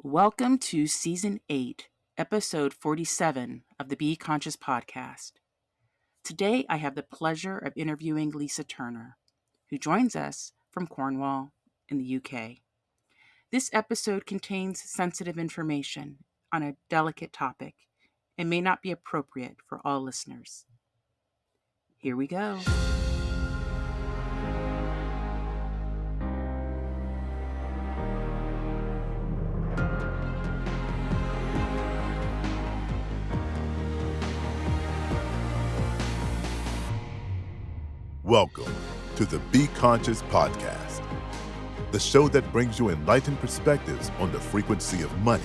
Welcome to Season 8, Episode 47 of the Be Conscious podcast. Today I have the pleasure of interviewing Lisa Turner, who joins us from Cornwall in the UK. This episode contains sensitive information on a delicate topic and may not be appropriate for all listeners. Here we go. Welcome to the Be Conscious podcast, the show that brings you enlightened perspectives on the frequency of money,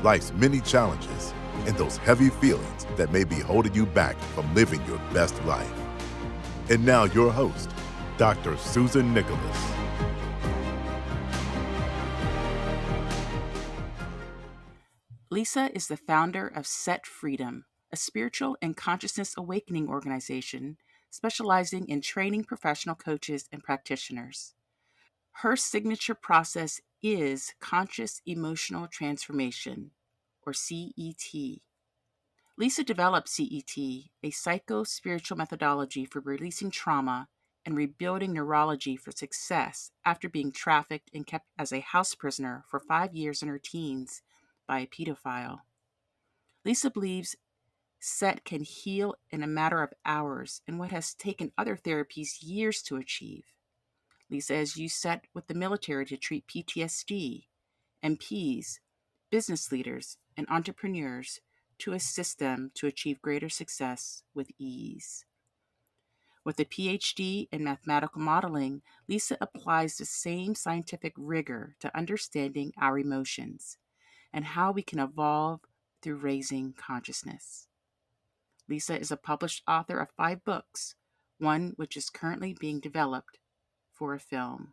life's many challenges, and those heavy feelings that may be holding you back from living your best life. And now your host, Dr. Susan Nicholas. Lisa is the founder of Set Freedom, a spiritual and consciousness awakening organization specializing in training professional coaches and practitioners. Her signature process is Conscious Emotional Transformation, or CET. Lisa developed CET, a psycho-spiritual methodology for releasing trauma and rebuilding neurology for success after being trafficked and kept as a house prisoner for 5 years in her teens by a pedophile. Lisa believes SET can heal in a matter of hours in what has taken other therapies years to achieve. Lisa has used SET with the military to treat PTSD, MPs, business leaders, and entrepreneurs to assist them to achieve greater success with ease. With a PhD in mathematical modeling, Lisa applies the same scientific rigor to understanding our emotions and how we can evolve through raising consciousness. Lisa is a published author of 5 books, one which is currently being developed for a film.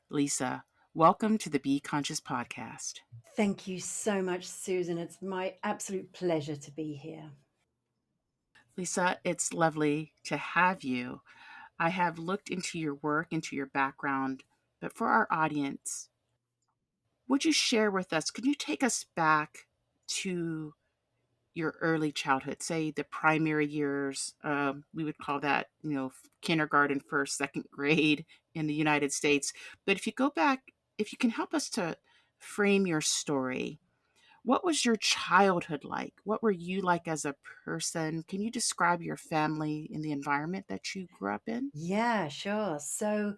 Lisa, welcome to the Be Conscious podcast. Thank you so much, Susan. It's my absolute pleasure to be here. Lisa, it's lovely to have you. I have looked into your work, into your background, but for our audience, would you share with us, could you take us back to your early childhood, say the primary years? We would call that, kindergarten, first, second grade in the United States. But if you go back, if you can help us to frame your story, what was your childhood like? What were you like as a person? Can you describe your family and the environment that you grew up in? Yeah, sure. So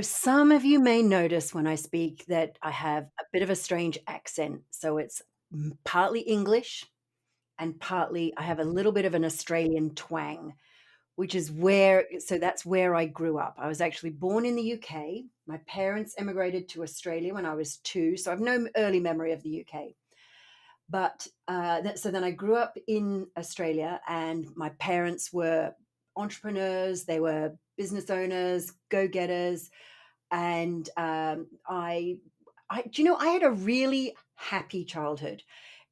some of you may notice when I speak that I have a bit of a strange accent. So it's partly English and partly I have a little bit of an Australian twang, which is that's where I grew up. I was actually born in the UK. My parents emigrated to Australia when I was 2, so I've no early memory of the UK. But so then I grew up in Australia, and my parents were entrepreneurs. They were business owners, go-getters, and I had a really happy childhood.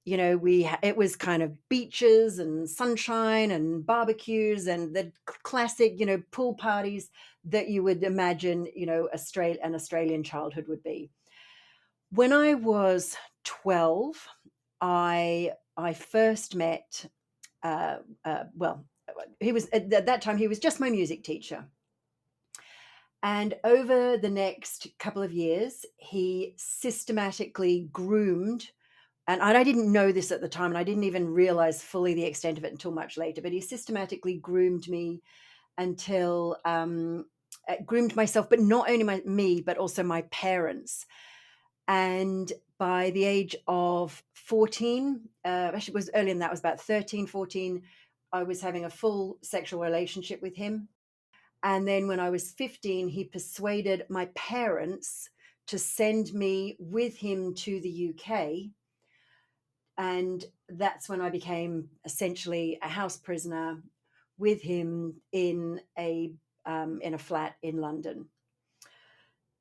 It was kind of beaches and sunshine and barbecues and the classic, pool parties that you would imagine, an Australian childhood would be. When I was 12, I first met, he was at that time, he was just my music teacher. And over the next couple of years, he systematically groomed, and I didn't know this at the time, and I didn't even realize fully the extent of it until much later, but he systematically groomed me until, groomed myself, but not only me, but also my parents. And by the age of 14, actually it was earlier than that, it was about 13, 14, I was having a full sexual relationship with him. And then when I was 15, he persuaded my parents to send me with him to the UK. And that's when I became essentially a house prisoner with him in a flat in London.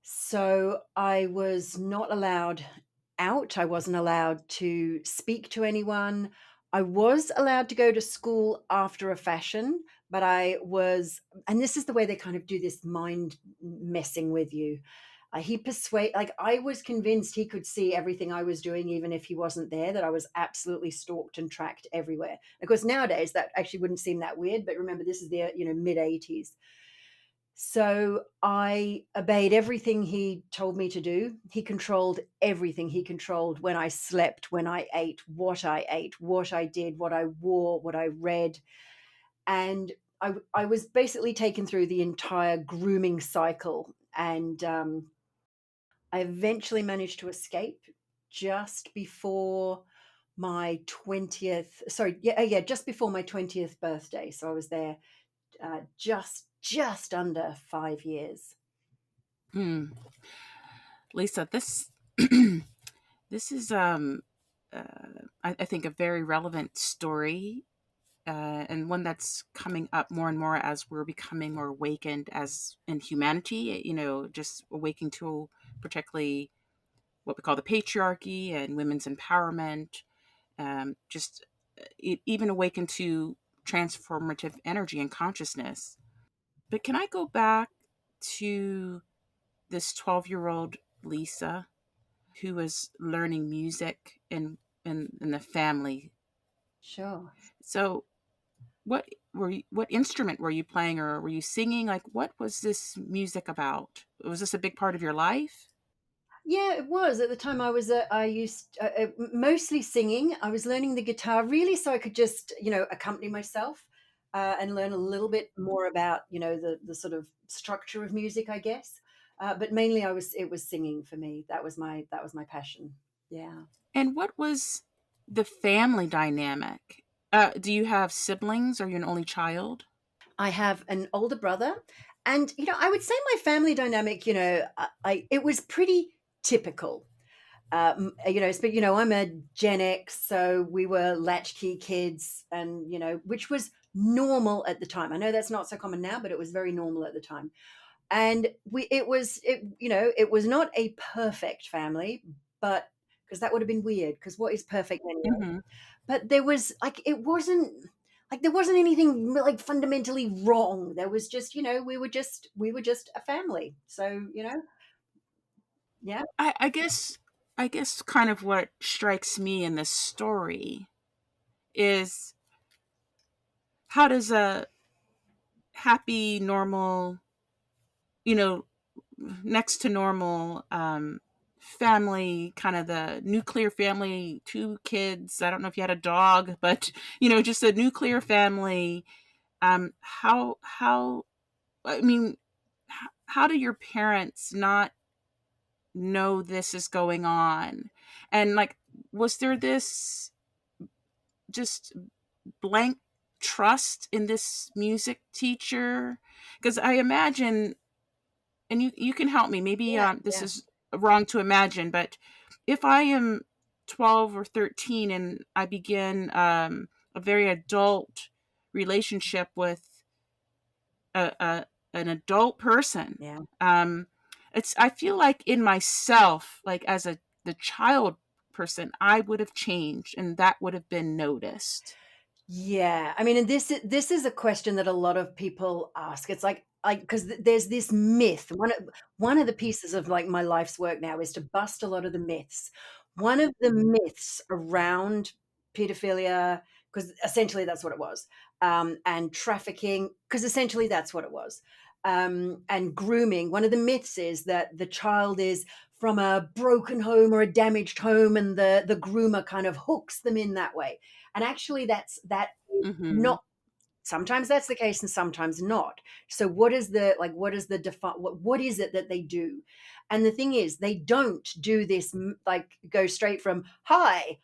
So I was not allowed out. I wasn't allowed to speak to anyone. I was allowed to go to school after a fashion, but and this is the way they kind of do this mind messing with you. He persuade like I was convinced he could see everything I was doing, even if he wasn't there. That I was absolutely stalked and tracked everywhere. Of course, nowadays that actually wouldn't seem that weird, but remember, this is the mid 80s. So I obeyed everything he told me to do. He controlled everything. He controlled when I slept, when I ate, what I did, what I wore, what I read. And I was basically taken through the entire grooming cycle. And I eventually managed to escape just before my 20th. Sorry, yeah, just before my 20th birthday. So I was there just under 5 years. Hmm. Lisa, this this is I think a very relevant story, and one that's coming up more and more as we're becoming more awakened as in humanity. Just awakening to particularly what we call the patriarchy and women's empowerment. Just even awaken to transformative energy and consciousness. But can I go back to this 12-year-old Lisa who was learning music in the family? Sure. So what instrument were you playing, or were you singing? Like, what was this music about? Was this a big part of your life? Yeah, it was. At the time I used mostly singing. I was learning the guitar really so I could just, accompany myself and learn a little bit more about, the sort of structure of music, I guess. But mainly it was singing for me. That was my passion. Yeah. And what was the family dynamic? Do you have siblings? Are you an only child? I have an older brother, and I would say my family dynamic, it was pretty typical. But I'm a Gen X, so we were latchkey kids, and which was normal at the time. I know that's not so common now, but it was very normal at the time. And it was not a perfect family, but because that would have been weird. Because what is perfect anyway? Hmm. But there wasn't anything like fundamentally wrong. There was just, we were just a family. So, yeah. I guess kind of what strikes me in this story is, how does a happy, normal, you know, next to normal family, kind of the nuclear family, two kids. I don't know if you had a dog, but just a nuclear family. How I mean, how do your parents not know this is going on? And like, was there this just blank trust in this music teacher? Because I imagine, and you can help me. Maybe Yeah. this Yeah. is wrong to imagine, but if I am 12 or 13 and I begin a very adult relationship with a an adult person, Yeah. um, I feel like in myself, like as the child person, I would have changed, and that would have been noticed. Yeah, I mean, and this is a question that a lot of people ask. It's like because there's this myth. One of the pieces of like my life's work now is to bust a lot of the myths. One of the myths around pedophilia, because essentially that's what it was, and trafficking, because essentially that's what it was, and grooming. One of the myths is that the child is from a broken home or a damaged home, and the groomer kind of hooks them in that way. And actually, that is Hmm. not. Sometimes that's the case, and sometimes not. So, what is the like? What is the define? What is it that they do? And the thing is, they don't do this like go straight from hi,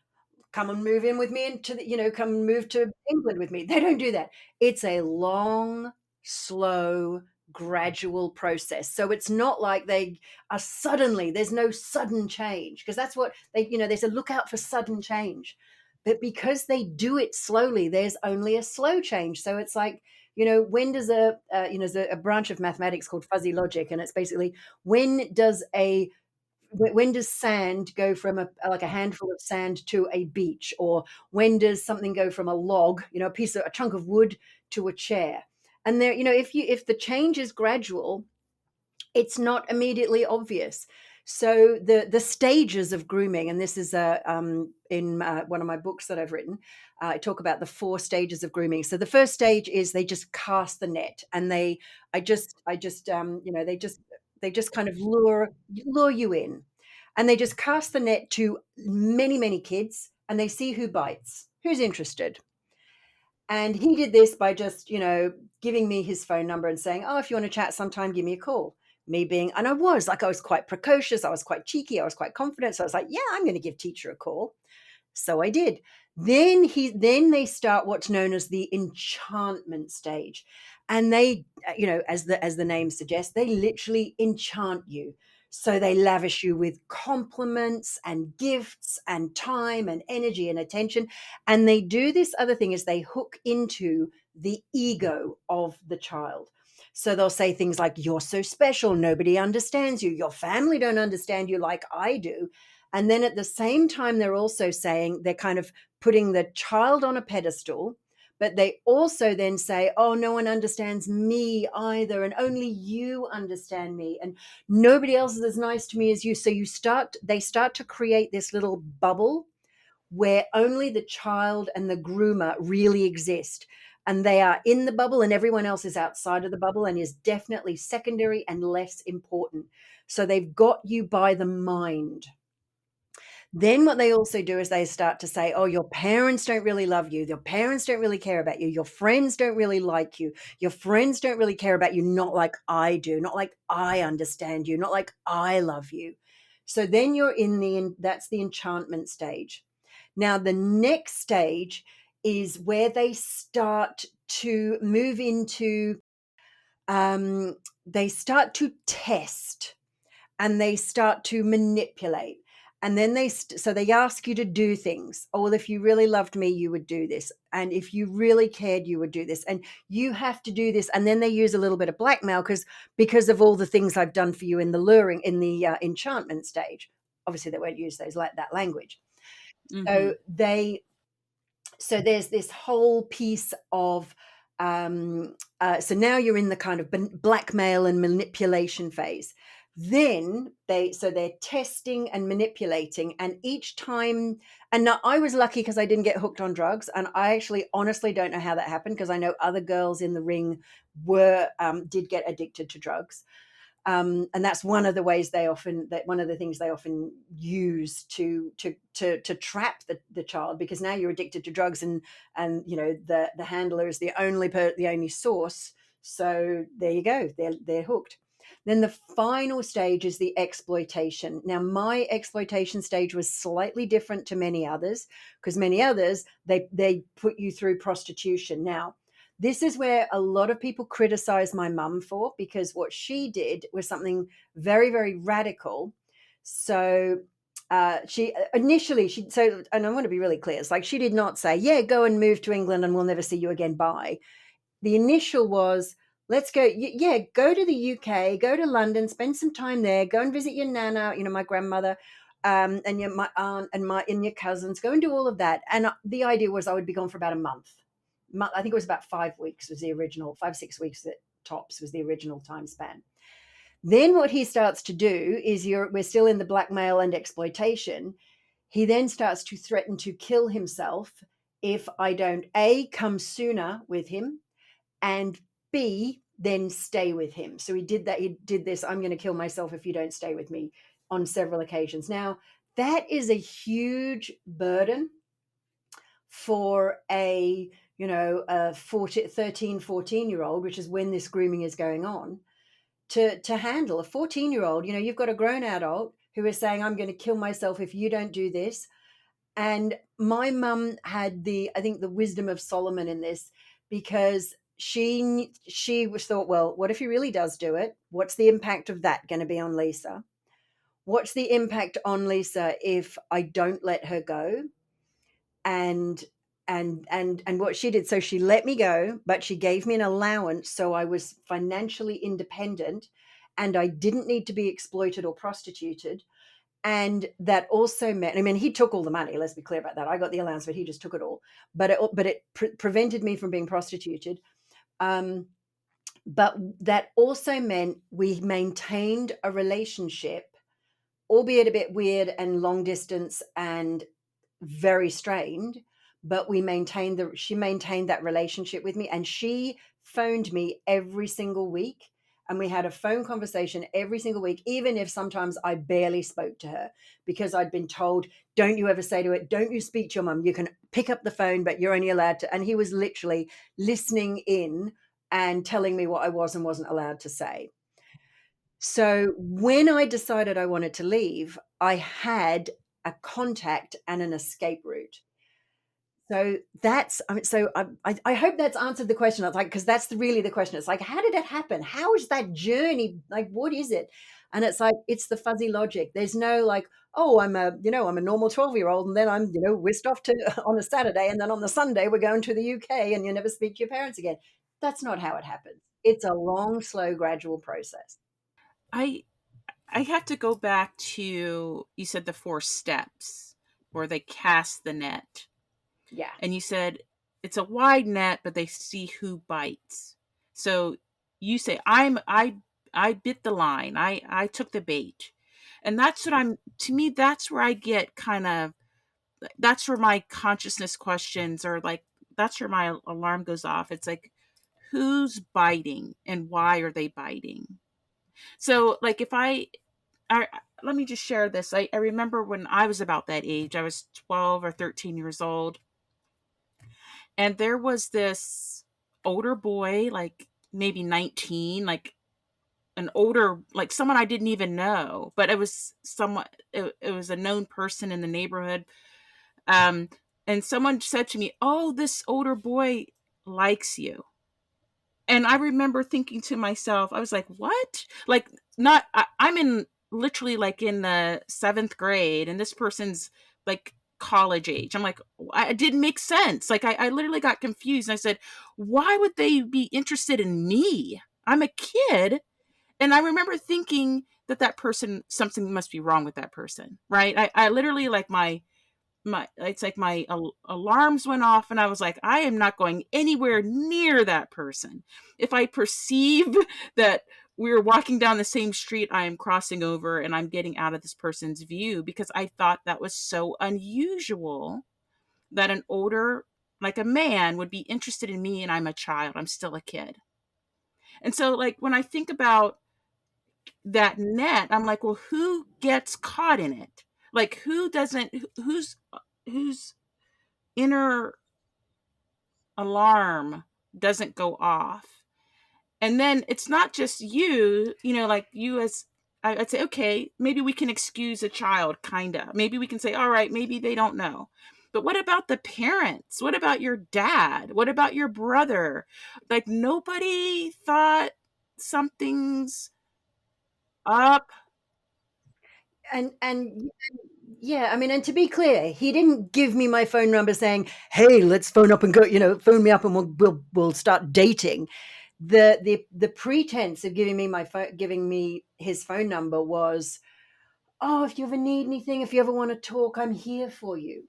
come and move in with me into the, come and move to England with me. They don't do that. It's a long, slow, gradual process. So it's not like they are suddenly, there's no sudden change, because that's what they say, look out for sudden change. But because they do it slowly, there's only a slow change. So it's like, when does there's a branch of mathematics called fuzzy logic, and it's basically when does sand go from a handful of sand to a beach, or when does something go from a log, a chunk of wood, to a chair? And there, if the change is gradual, it's not immediately obvious. So the stages of grooming, and this is in one of my books that I've written, I talk about the 4 stages of grooming. So the first stage is they just cast the net, and I just they just kind of lure you in, and they just cast the net to many kids, and they see who bites, who's interested. And he did this by just, giving me his phone number and saying, "Oh, if you want to chat sometime, give me a call." Me being, and I was quite precocious. I was quite cheeky. I was quite confident. So I was like, yeah, I'm going to give teacher a call. So I did. Then they start what's known as the enchantment stage. And they, as the name suggests, they literally enchant you. So they lavish you with compliments and gifts and time and energy and attention. And they do this other thing is they hook into the ego of the child. So they'll say things like, "You're so special, nobody understands you, your family don't understand you like I do." And then at the same time, they're also saying, they're kind of putting the child on a pedestal, but they also then say, "Oh, no one understands me either, and only you understand me, and nobody else is as nice to me as you." So they start to create this little bubble where only the child and the groomer really exist. And they are in the bubble, and everyone else is outside of the bubble and is definitely secondary and less important. So they've got you by the mind. Then what they also do is they start to say, "Oh, your parents don't really love you. Your parents don't really care about you. Your friends don't really like you. Your friends don't really care about you, not like I do, not like I understand you, not like I love you." So then you're that's the enchantment stage. Now, the next stage is where they start to move into, they start to test, and they start to manipulate. And then so they ask you to do things. "Oh, well, if you really loved me, you would do this. And if you really cared, you would do this. And you have to do this." And then they use a little bit of blackmail because of all the things I've done for you in the luring, in the enchantment stage. Obviously, they won't use that language. Mm-hmm. So there's this whole piece of, so now you're in the kind of blackmail and manipulation phase. Then they're testing and manipulating, and each time, and now I was lucky because I didn't get hooked on drugs, and I actually honestly don't know how that happened, because I know other girls in the ring did get addicted to drugs. And that's one of the ways one of the things they often use to trap the child, because now you're addicted to drugs, and the handler is the only source. So there you go, they're hooked. Then the final stage is the exploitation. Now, my exploitation stage was slightly different to many others, because many others, they put you through prostitution. Now, this is where a lot of people criticize my mum for, because what she did was something very, very radical. So she initially, and I want to be really clear, it's like she did not say, "Yeah, go and move to England and we'll never see you again, bye." The initial was, "Let's go, yeah, go to the UK, go to London, spend some time there, go and visit your nana, my grandmother, and my aunt and your cousins, go and do all of that." And the idea was I would be gone for about a month. I think it was about 5 weeks was the original, 5, 6 weeks at tops was the original time span. Then what he starts to do is, we're still in the blackmail and exploitation. He then starts to threaten to kill himself if I don't A, come sooner with him, and B, then stay with him. So he did that. He did this, "I'm going to kill myself if you don't stay with me," on several occasions. Now, that is a huge burden for a 13, 14-year-old, which is when this grooming is going on, to handle. A 14-year-old, you've got a grown adult who is saying, "I'm going to kill myself if you don't do this." And my mum had I think the wisdom of Solomon in this, because she was thought, well, what if he really does do it? What's the impact of that going to be on Lisa? What's the impact on Lisa if I don't let her go? And what she did, so she let me go, but she gave me an allowance, so I was financially independent, and I didn't need to be exploited or prostituted. And that also meant, I mean, he took all the money, let's be clear about that. I got the allowance, but he just took it all. But it prevented me from being prostituted. um But that also meant we maintained a relationship, albeit a bit weird and long distance and very strained, but she maintained that relationship with me, and she phoned me every single week, and we had a phone conversation every single week, even if sometimes I barely spoke to her, because I'd been told, don't you ever say to it, don't you speak to your mum, you can pick up the phone but you're only allowed to. And he was literally listening in and telling me what I was and wasn't allowed to say. So when I decided I wanted to leave, I had a contact and an escape route. So that's, I mean, so I hope that's answered the question. I was like, because that's really the question. It's like, how did it happen? How is that journey? Like, what is it? And it's like, it's the fuzzy logic. There's no like, oh, I'm a normal 12-year-old, and then I'm, whisked off to on a Saturday, and then on the Sunday we're going to the UK, and you never speak to your parents again. That's not how it happens. It's a long, slow, gradual process. I I have to go back to, you said the four steps where they cast the net. Yeah. And you said it's a wide net, but they see who bites. So you say I bit the line. I took the bait. And that's what I'm to me that's where I get kind of, that's where my consciousness questions, or like that's where my alarm goes off. It's like, who's biting and why are they biting? So like if I let me just share this. I remember when I was about that age, I was 12 or 13 years old, and there was this older boy, like maybe 19, like an older, like someone I didn't even know, but it was someone, it was a known person in the neighborhood. Um, and someone said to me, "Oh, this older boy likes you." And I remember thinking to myself, I was like, what? Like, not, I'm in literally like in the seventh grade, and this person's like college age. I'm like, it didn't make sense. Like, I literally got confused. And I said, why would they be interested in me? I'm a kid. And I remember thinking that that person, something must be wrong with that person, right? I literally, like, my it's like my alarms went off, and I was like, I am not going anywhere near that person. If I perceive that we're walking down the same street, I am crossing over and I'm getting out of this person's view, because I thought that was so unusual that an older, like a man, would be interested in me, and I'm a child, I'm still a kid. And so like when I think about that net, I'm like, well, who gets caught in it? Like, who doesn't, who's inner alarm doesn't go off. And then it's not just like you as, I'd say, okay, maybe we can excuse a child, kind of. Maybe we can say, all right, maybe they don't know. But what about the parents? What about your dad? What about your brother? Like, nobody thought something's up. And yeah, I mean, and to be clear, he didn't give me my phone number saying, "Hey, let's phone up and go, phone me up and we'll start dating." The pretense of giving me his phone number was, "Oh, if you ever need anything, if you ever want to talk, I'm here for you."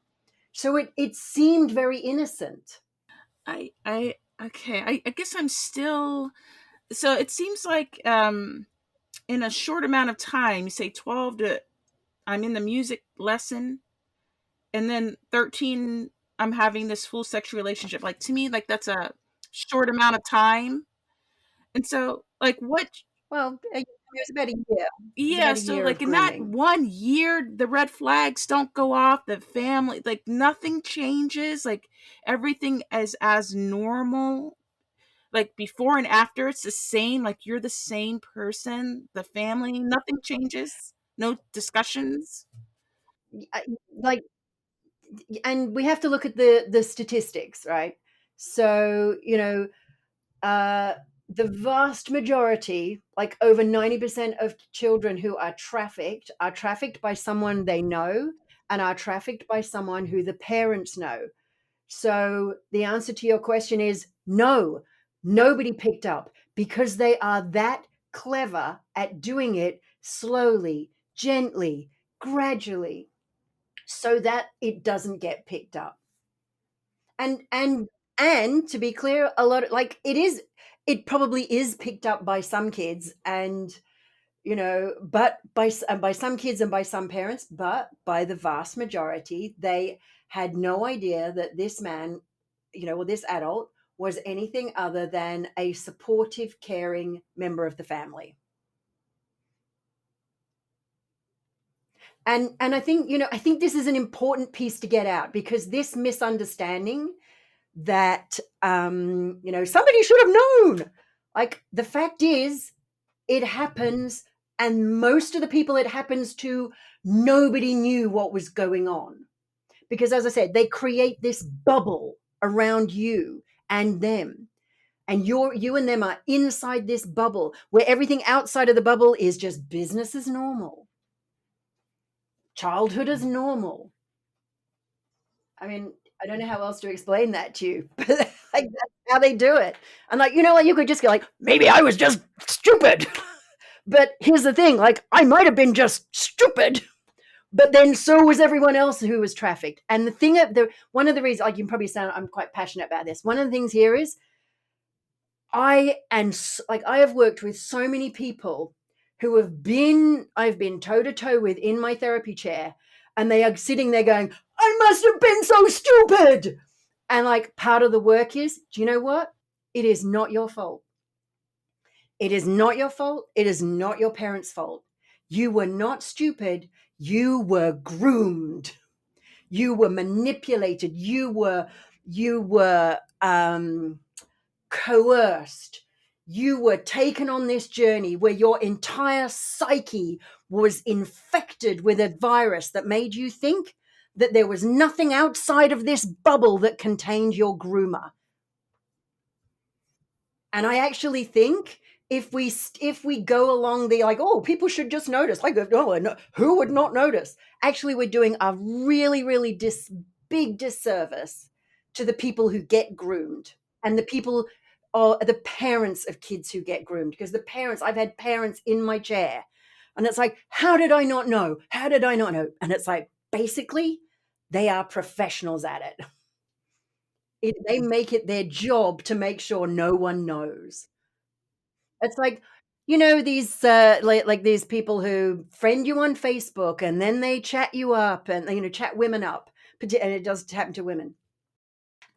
So it seemed very innocent. I guess I'm still, so it seems like, in a short amount of time, you say 12 to, I'm in the music lesson, and then 13, I'm having this full sexual relationship. Like, to me, like, that's a short amount of time. And so like what, Well, it was about a year. It was yeah, about a so year like of in that grooming. 1 year, the red flags don't go off, the family, like nothing changes, like everything is as normal, like before and after, it's the same, like you're the same person, the family, nothing changes, no discussions. Like, and we have to look at the statistics, right? So, uh, the vast majority, like over 90% of children who are trafficked by someone they know, and are trafficked by someone who the parents know. So the answer to your question is no, nobody picked up, because they are that clever at doing it slowly, gently, gradually, so that it doesn't get picked up. And And to be clear, it probably is picked up by some kids, and but by some kids and by some parents, but by the vast majority, they had no idea that this man, or this adult, was anything other than a supportive, caring member of the family. And I think this is an important piece to get out, because this misunderstanding that somebody should have known, like, the fact is, it happens, and most of the people it happens to, nobody knew what was going on, because, as I said, they create this bubble around you and them, and you and them are inside this bubble where everything outside of the bubble is just business as normal, childhood as normal. I mean, I don't know how else to explain that to you, but like, that's how they do it. And like, you could just go like, maybe I was just stupid. But here's the thing, like, I might have been just stupid, but then so was everyone else who was trafficked. And one of the reasons, like, you can probably sound, I'm quite passionate about this. One of the things here is I have worked with so many people who I've been toe to toe with in my therapy chair, and they are sitting there going, I must have been so stupid. And like, part of the work is, do you know what? It is not your fault. It is not your fault. It is not your parents' fault. You were not stupid. You were groomed. You were manipulated. You were coerced. You were taken on this journey where your entire psyche was infected with a virus that made you think that there was nothing outside of this bubble that contained your groomer. And I actually think if we go along the, like, oh, people should just notice, like, oh, no, who would not notice? Actually, we're doing a really, really big disservice to the people who get groomed, and the people, or the parents of kids who get groomed. Because I've had parents in my chair, and it's like, how did I not know? How did I not know? And it's like, basically, they are professionals at it. They make it their job to make sure no one knows. It's like, these like these people who friend you on Facebook, and then they chat you up, and chat women up, and it does happen to women.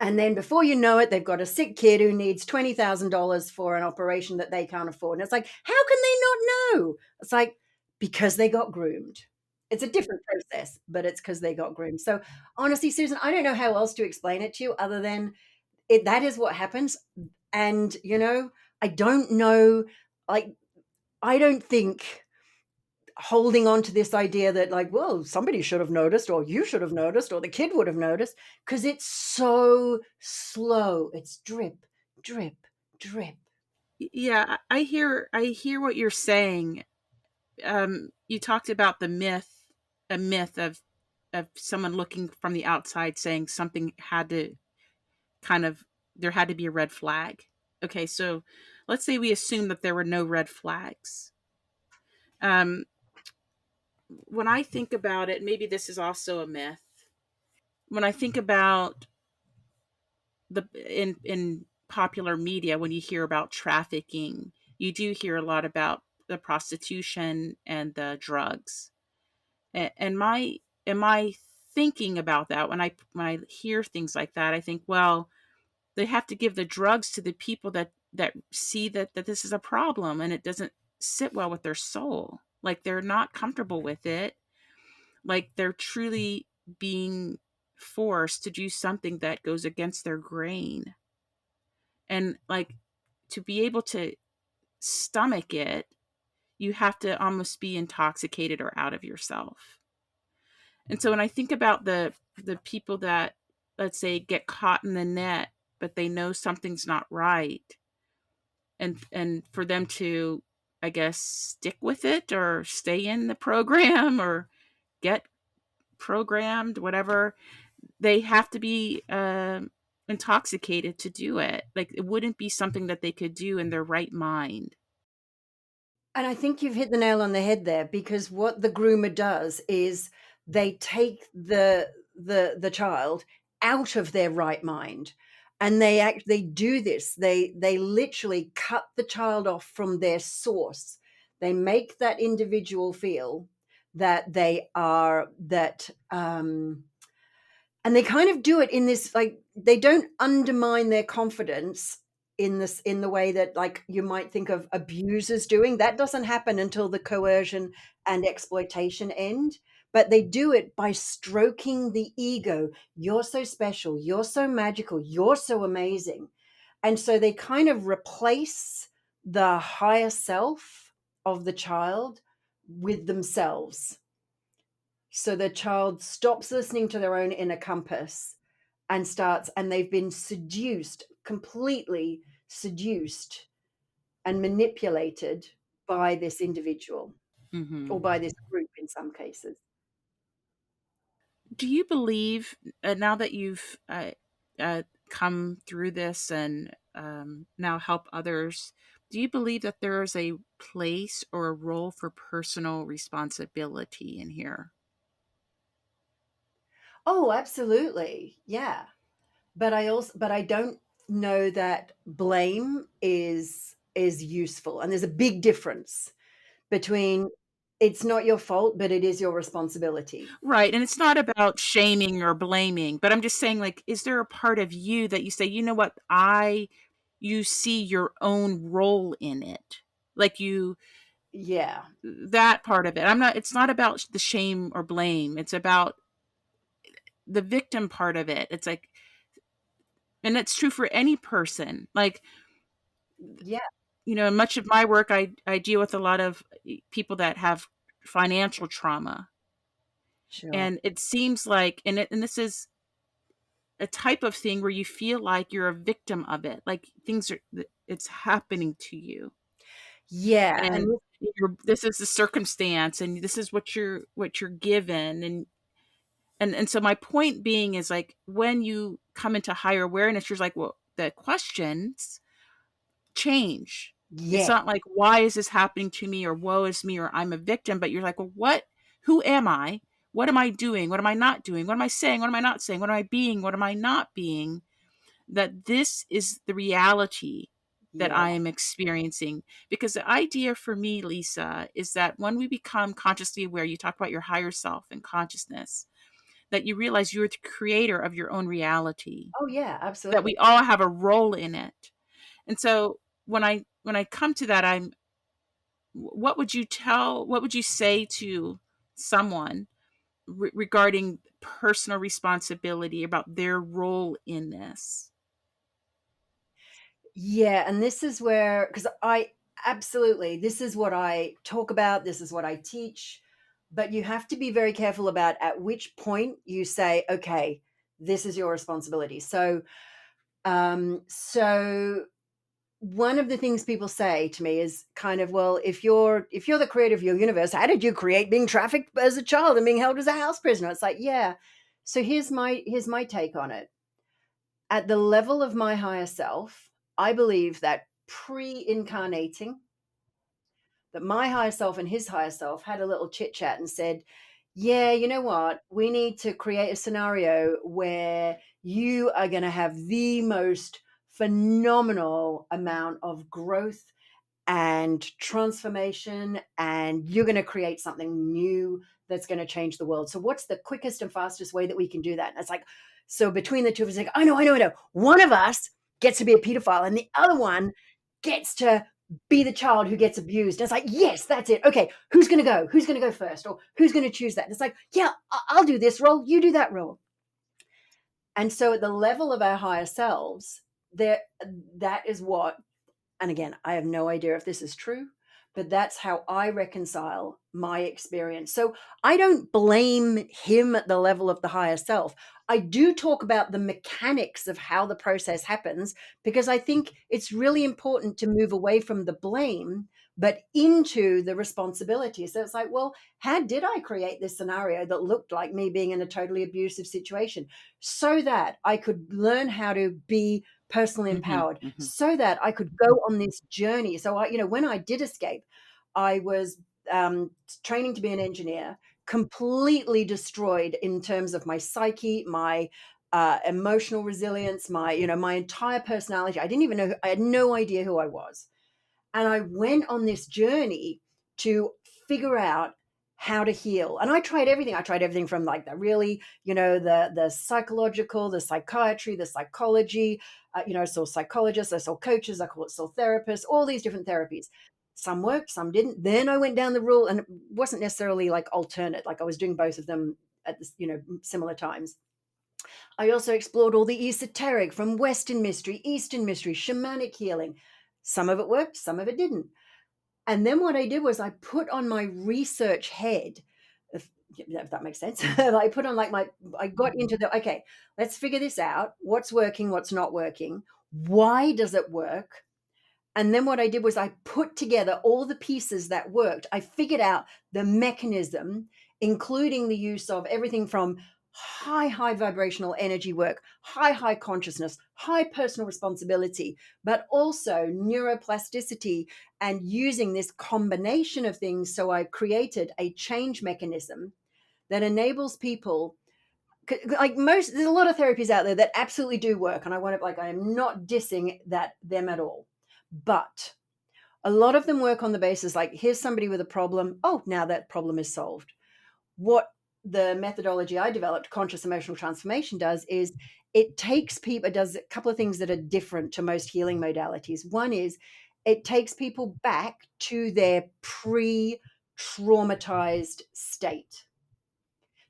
And then before you know it, they've got a sick kid who needs $20,000 for an operation that they can't afford. And it's like, how can they not know? It's like, because they got groomed. It's a different process, but it's because they got groomed. So honestly, Susan, I don't know how else to explain it to you other than that is what happens. And, I don't know, like, I don't think holding on to this idea that, like, well, somebody should have noticed, or you should have noticed, or the kid would have noticed, because it's so slow. It's drip, drip, drip. Yeah, I hear what you're saying. You talked about a myth of someone looking from the outside saying something had to kind of there had to be a red flag. Okay, so let's say we assume that there were no red flags. Um, when I think about it, maybe this is also a myth. When I think about the in popular media, when you hear about trafficking, you do hear a lot about the prostitution and the drugs. And my thinking about that, when I hear things like that, I think, well, they have to give the drugs to the people that see that this is a problem, and it doesn't sit well with their soul. Like, they're not comfortable with it. Like, they're truly being forced to do something that goes against their grain. And like, to be able to stomach it, you have to almost be intoxicated or out of yourself. And so when I think about the people that, let's say, get caught in the net, but they know something's not right, and for them to, I guess, stick with it or stay in the program or get programmed, whatever, they have to be intoxicated to do it. Like, it wouldn't be something that they could do in their right mind. And I think you've hit the nail on the head there, because what the groomer does is they take the child out of their right mind, And they do this. They literally cut the child off from their source. They make that individual feel that they are that and they kind of do it in this, like, they don't undermine their confidence in the way that, like, you might think of abusers doing. That doesn't happen until the coercion and exploitation end, but they do it by stroking the ego. You're so special, you're so magical, you're so amazing. And so they kind of replace the higher self of the child with themselves. So the child stops listening to their own inner compass and starts, and they've been seduced, completely seduced and manipulated by this individual or Hmm. by this group in some cases. Do you believe, now that you've come through this and now help others, do you believe that there is a place or a role for personal responsibility in here? Oh, absolutely. Yeah. But I don't know that blame is useful. And there's a big difference between it's not your fault, but it is your responsibility. Right, and it's not about shaming or blaming, but I'm just saying, like, is there a part of you that you say, "You know what? I" you see your own role in it. Like, you Yeah. that part of it. I'm not It's not about the shame or blame. It's about the victim part of it. It's like, and it's true for any person. Like, Yeah. in much of my work, I deal with a lot of people that have financial trauma. Sure. And it seems like, and this is a type of thing where you feel like you're a victim of it, like it's happening to you, Yeah, and and this is the circumstance, and this is what you're given, and so my point being is, like, when you come into higher awareness, you're like, well, the questions change. It's yeah, not like, why is this happening to me, or woe is me, or I'm a victim, but you're like, well, who am I? What am I doing? What am I not doing? What am I saying? What am I not saying? What am I being? What am I not being? That this is the reality that yeah. I am experiencing. Because the idea for me, Lisa, is that when we become consciously aware, you talk about your higher self and consciousness, that you realize you're the creator of your own reality, Oh, yeah, that absolutely. we all have a role in it. And so when I come to that, what would you say to someone regarding personal responsibility about their role in this? Yeah, and this is where, because I absolutely, this is what I talk about, this is what I teach, but you have to be very careful about at which point you say, "Okay, this is your responsibility." So one of the things people say to me is kind of, "Well, if you're the creator of your universe, how did you create being trafficked as a child and being held as a house prisoner?" It's like, yeah. So here's my take on it. At the level of my higher self, I believe that pre-incarnating, that my higher self and his higher self had a little chit chat and said, "Yeah, you know what? We need to create a scenario where you are going to have the most phenomenal amount of growth and transformation, and you're going to create something new that's going to change the world. So what's the quickest and fastest way that we can do that?" And it's like, so between the two of us, like, I know. One of us gets to be a pedophile and the other one gets to be the child who gets abused. And it's like, yes, that's it. Okay, who's going to go? Who's going to go first? Or who's going to choose that? And it's like, yeah, I'll do this role. You do that role. And so at the level of our higher selves, there, that is what, and again, I have no idea if this is true, but that's how I reconcile my experience. So I don't blame him at the level of the higher self. I do talk about the mechanics of how the process happens because I think it's really important to move away from the blame, but into the responsibility. So it's like, well, how did I create this scenario that looked like me being in a totally abusive situation so that I could learn how to be personally Hmm. empowered, Hmm. so that I could go on this journey. So when I did escape, I was training to be an engineer, completely destroyed in terms of my psyche, my emotional resilience, my entire personality. I didn't even know, I had no idea who I was. And I went on this journey to figure out how to heal. And I tried everything. I tried everything from like the really, the psychological, the psychiatry, the psychology. I saw psychologists, I saw coaches, saw therapists, all these different therapies. Some worked, some didn't. Then I went down the rule, and it wasn't necessarily like alternate. Like I was doing both of them at this, similar times. I also explored all the esoteric, from Western mystery, Eastern mystery, shamanic healing. Some of it worked, some of it didn't. And then what I did was I put on my research head, if that makes sense. I put on I got into okay, let's figure this out. What's working, what's not working? Why does it work? And then what I did was I put together all the pieces that worked. I figured out the mechanism, including the use of everything from high vibrational energy work, high consciousness, high personal responsibility, but also neuroplasticity, and using this combination of things. So I created a change mechanism that enables people, like, there's a lot of therapies out there that absolutely do work. And I am not dissing them at all. But a lot of them work on the basis like, here's somebody with a problem. Oh, now that problem is solved. What the methodology I developed, conscious emotional transformation, does is it does a couple of things that are different to most healing modalities. One is it takes people back to their pre-traumatized state.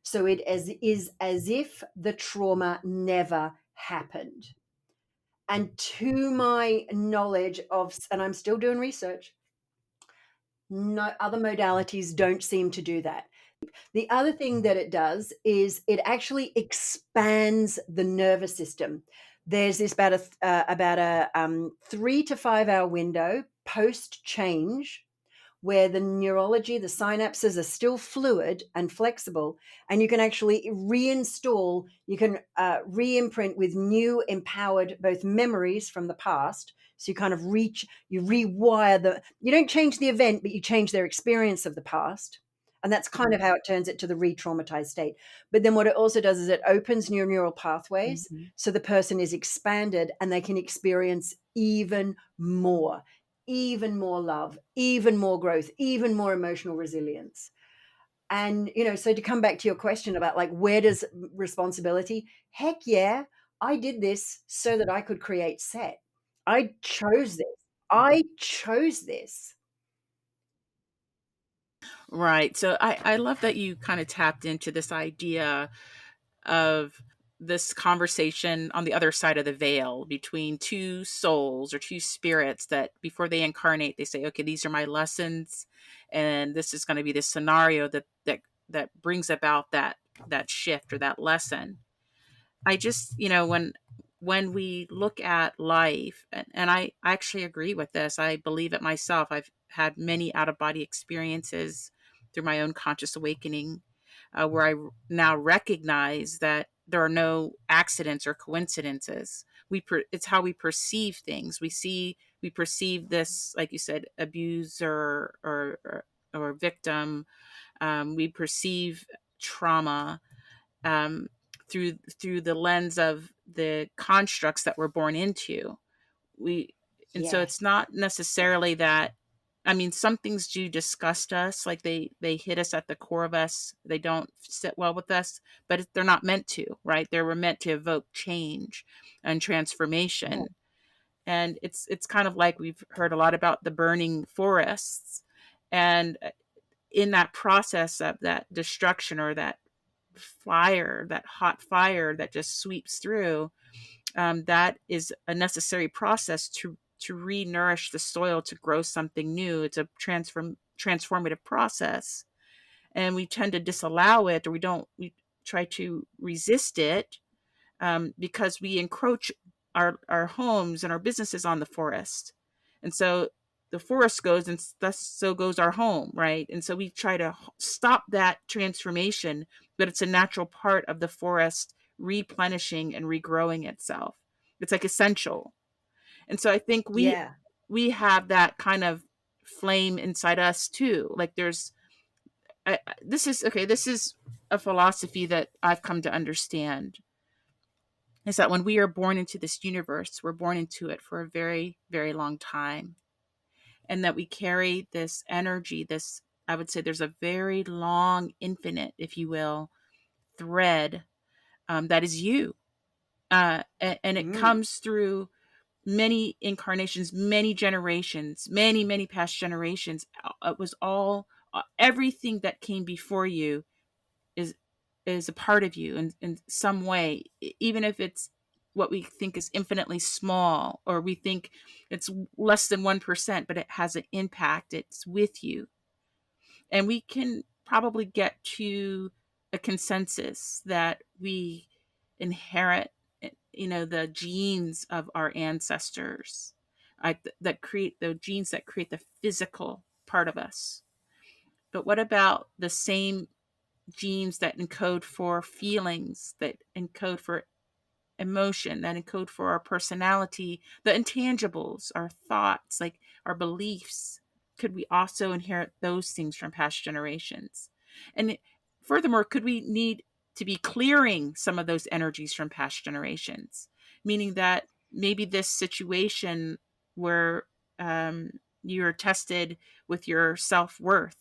So is as if the trauma never happened. And to my knowledge and I'm still doing research, no other modalities don't seem to do that. The other thing that it does is it actually expands the nervous system. There's this about a 3 to 5 hour window post change, where the neurology, the synapses are still fluid and flexible, and you can actually reinstall, you can re-imprint with new empowered both memories from the past. So you kind of you rewire you don't change the event, but you change their experience of the past. And that's kind of how it turns it to the re-traumatized state. But then what it also does is it opens new neural pathways. Mhm. So the person is expanded and they can experience even more love, even more growth, even more emotional resilience. And, so to come back to your question about like, where does responsibility? Heck yeah, I did this so that I could create Set. I chose this. I chose this. Right. So I love that you kind of tapped into this idea of this conversation on the other side of the veil between two souls or two spirits that before they incarnate, they say, okay, these are my lessons. And this is going to be the scenario that brings about that shift or that lesson. I just, when we look at life, and I actually agree with this, I believe it myself. I've had many out of body experiences through my own conscious awakening, where now recognize that there are no accidents or coincidences. It's how we perceive things. We perceive this, like you said, abuser or victim. We perceive trauma, um, through the lens of the constructs that we're born into. We and so Yes. it's not necessarily that. I mean, some things do disgust us, like they hit us at the core of us. They don't sit well with us, but they're not meant to, right? They were meant to evoke change and Yeah. transformation. And it's kind of like we've heard a lot about the burning forests, and in that process of that destruction or that fire, that hot fire that just sweeps through, that is a necessary process to re-nourish the soil to grow something new. It's a transformative process, and we tend to disallow it, or we try to resist it, because we encroach our homes and our businesses on the forest. And so the forest goes, and thus so goes our home, right? And so we try to stop that transformation, but it's a natural part of the forest replenishing and regrowing itself. It's like essential. And so I think Yeah. we have that kind of flame inside us too. Like this is a philosophy that I've come to understand. is that when we are born into this universe, we're born into it for a very, very long time. And that we carry this energy, this, I would say there's a very long, infinite, if you will, thread that is you. And it Mm. comes through many incarnations, many generations, many, many past generations. It was all, everything that came before you is a part of you in some way, even if it's what we think is infinitely small, or we think it's less than 1%, but it has an impact. It's with you. And we can probably get to a consensus that we inherit, the genes of our ancestors, that create the genes that create the physical part of us. But what about the same genes that encode for feelings, that encode for emotion, that encode for our personality, the intangibles, our thoughts, like our beliefs? Could we also inherit those things from past generations? And furthermore, could we need to be clearing some of those energies from past generations? Meaning that maybe this situation where you're tested with your self worth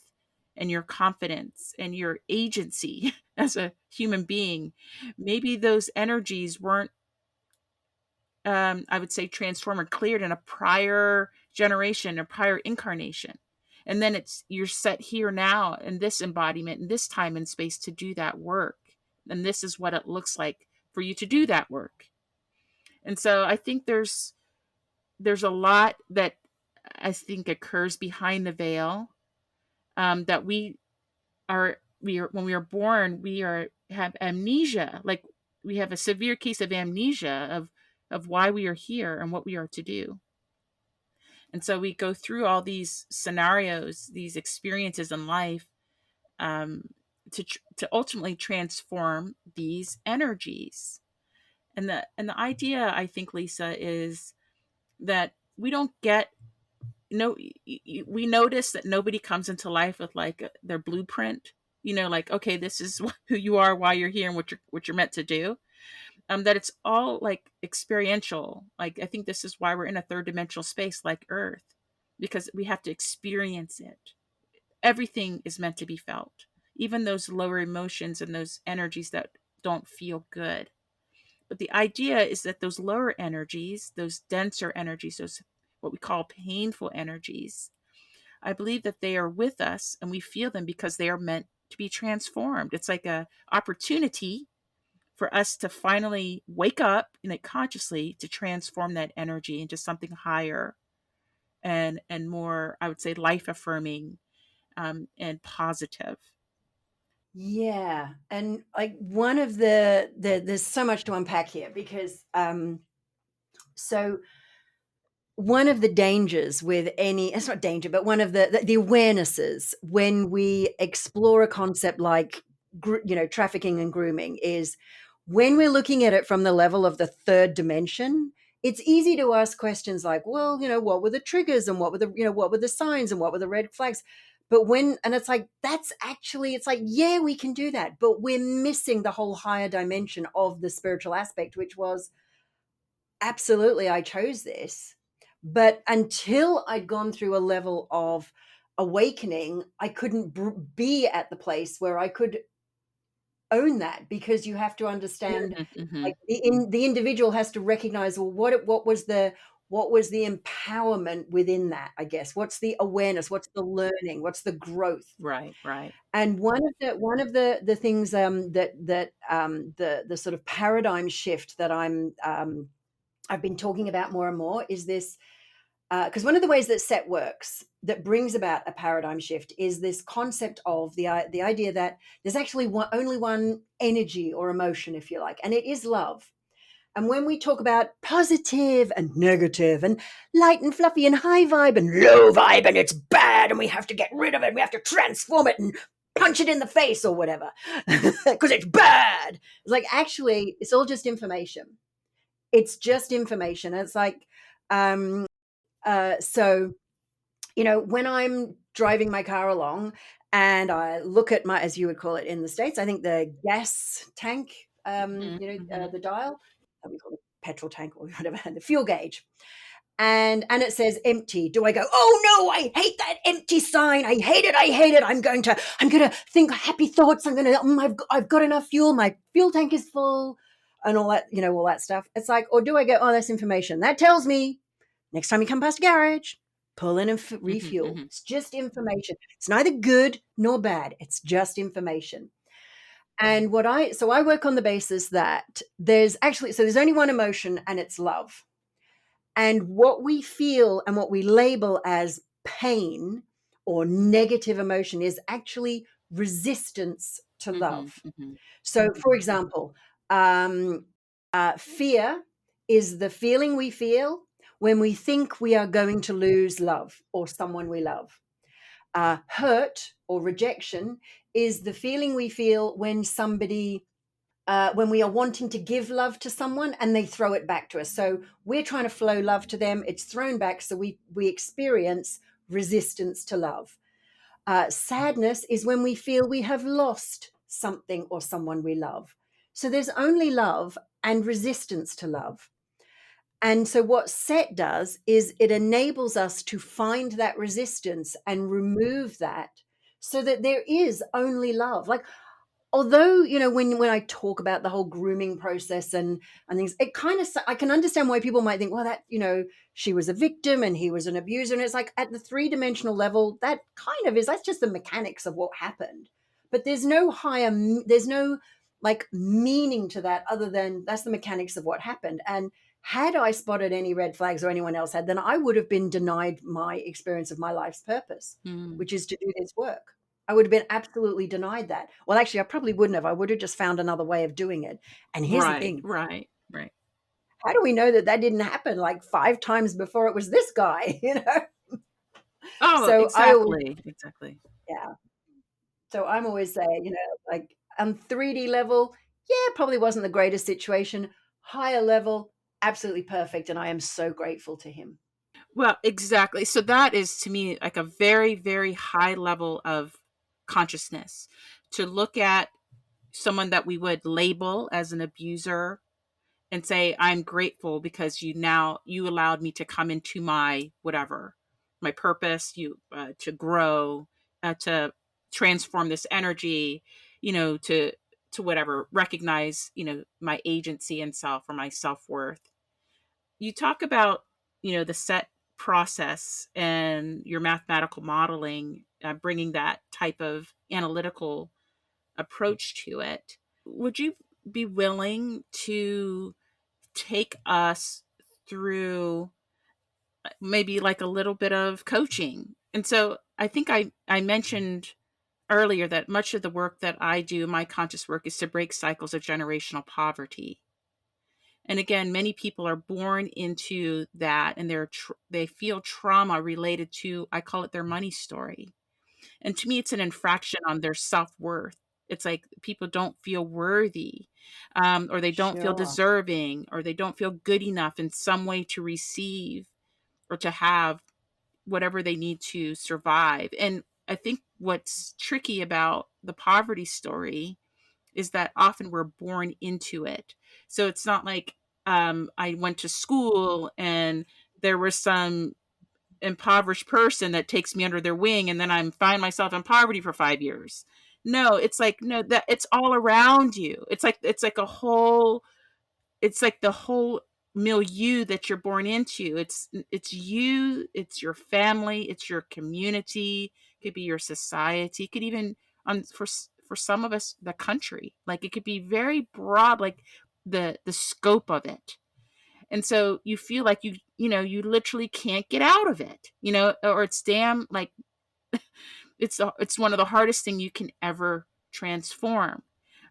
and your confidence and your agency as a human being, maybe those energies weren't, I would say, transformed or cleared in a prior generation or prior incarnation. And then you're set here now in this embodiment, in this time and space, to do that work. And this is what it looks like for you to do that work. And so I think there's a lot that I think occurs behind the veil, that we are when we are born, have amnesia. Like, we have a severe case of amnesia of why we are here and what we are to do. And so we go through all these scenarios, these experiences in life, um, to ultimately transform these energies. And the idea, I think, Lisa, is that we don't get no we notice that nobody comes into life with like their blueprint, like, okay, this is who you are, why you're here, and what you're meant to do. That it's all like experiential. Like, I think this is why we're in a third dimensional space like Earth, because we have to experience it. Everything is meant to be felt, even those lower emotions and those energies that don't feel good. But the idea is that those lower energies, those denser energies, those what we call painful energies, I believe that they are with us and we feel them because they are meant to be transformed. It's like a opportunity for us to finally wake up, consciously, to transform that energy into something higher and more, I would say, life affirming, and positive. Yeah, and like one of the there's so much to unpack here because so one of the dangers with any, it's not danger, but one of the awarenesses when we explore a concept like trafficking and grooming is when we're looking at it from the level of the third dimension. It's easy to ask questions like, well, what were the triggers and what were the signs and what were the red flags? But and it's like, that's actually, it's like, yeah, we can do that, but we're missing the whole higher dimension of the spiritual aspect, which was, absolutely, I chose this. But until I'd gone through a level of awakening, I couldn't be at the place where I could own that, because you have to understand, Mm-hmm. like, the individual has to recognize, well, what was the empowerment within that, I guess. What's the awareness? What's the learning? What's the growth? Right, right. And one of the things, the sort of paradigm shift that I've been talking about more and more is this, because one of the ways that set works that brings about a paradigm shift is this concept of the idea that there's actually only one energy or emotion, if you like, and it is love. And when we talk about positive and negative and light and fluffy and high vibe and low vibe and it's bad and we have to get rid of it, we have to transform it and punch it in the face or whatever because it's bad. It's like, actually, it's all just information. It's just information. It's like, so, when I'm driving my car along and I look at my, as you would call it in the States, I think the gas tank, Mm-hmm. the dial. what we call the petrol tank or whatever, the fuel gauge. And it says empty. Do I go, oh no, I hate that empty sign. I hate it. I hate it. I'm going to think happy thoughts. I'm going to, I've got enough fuel. My fuel tank is full and all that, all that stuff. It's like, or do I go, oh, that's information. That tells me next time you come past a garage, pull in and refuel. Mm-hmm. It's just information. It's neither good nor bad. It's just information. And so I work on the basis that there's only one emotion, and it's love. And what we feel and what we label as pain or negative emotion is actually resistance to Mm-hmm. love. Mm-hmm. So, for example, fear is the feeling we feel when we think we are going to lose love or someone we love. Hurt or rejection is the feeling we feel when when we are wanting to give love to someone and they throw it back to us. So we're trying to flow love to them, it's thrown back, so we experience resistance to love. Sadness is when we feel we have lost something or someone we love. So there's only love and resistance to love. And so what set does is it enables us to find that resistance and remove that so that there is only love. Like, although, when I talk about the whole grooming process and things, it kind of, I can understand why people might think, well, that, she was a victim and he was an abuser. And it's like at the 3-dimensional level, that kind of is, that's just the mechanics of what happened. But there's no like meaning to that other than that's the mechanics of what happened. And had I spotted any red flags or anyone else had, then I would have been denied my experience of my life's purpose, Mm. which is to do this work. I would have been absolutely denied that. Well, actually, I probably wouldn't have. I would have just found another way of doing it. And here's the Right, thing. right, right. How do we know that that didn't happen like 5 times before it was this guy, Oh, So I always, exactly. yeah. So I'm always saying, like on 3D level, yeah, probably wasn't the greatest situation. Higher level, absolutely perfect. And I am so grateful to him. Well, exactly. So that is to me like a very, very high level of consciousness to look at someone that we would label as an abuser and say, I'm grateful because you allowed me to come into my whatever, my purpose, to grow, to transform this energy, to whatever, recognize, my agency and self or my self-worth. You talk about, the set process and your mathematical modeling, bringing that type of analytical approach to it. Would you be willing to take us through maybe like a little bit of coaching? And so I think I mentioned earlier that much of the work that I do, my conscious work, is to break cycles of generational poverty. And again, many people are born into that, and they feel trauma related to, I call it their money story. And to me, it's an infraction on their self-worth. It's like people don't feel worthy, or they don't feel Sure. deserving, or they don't feel good enough in some way to receive or to have whatever they need to survive. And I think what's tricky about the poverty story is that often we're born into it. So it's not like I went to school and there was some impoverished person that takes me under their wing and then I find myself in poverty for 5 years. No, it's like, no, that it's all around you. It's like the whole milieu that you're born into. It's you, it's your family, it's your community, it could be your society, it could even for some of us the country. Like it could be very broad, like the scope of it. And so you feel like you literally can't get out of it, or it's damn like it's one of the hardest thing you can ever transform.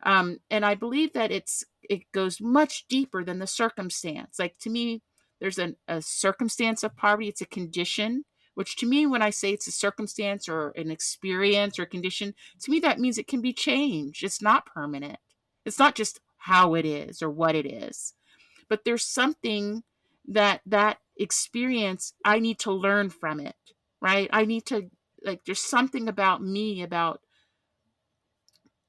And I believe that it goes much deeper than the circumstance. Like to me, there's a circumstance of poverty. It's a condition, which to me, when I say it's a circumstance or an experience or condition, to me that means it can be changed. It's not permanent. It's not just how it is or what it is, but there's something that experience I need to learn from it, right? I need to, like, there's something about me, about,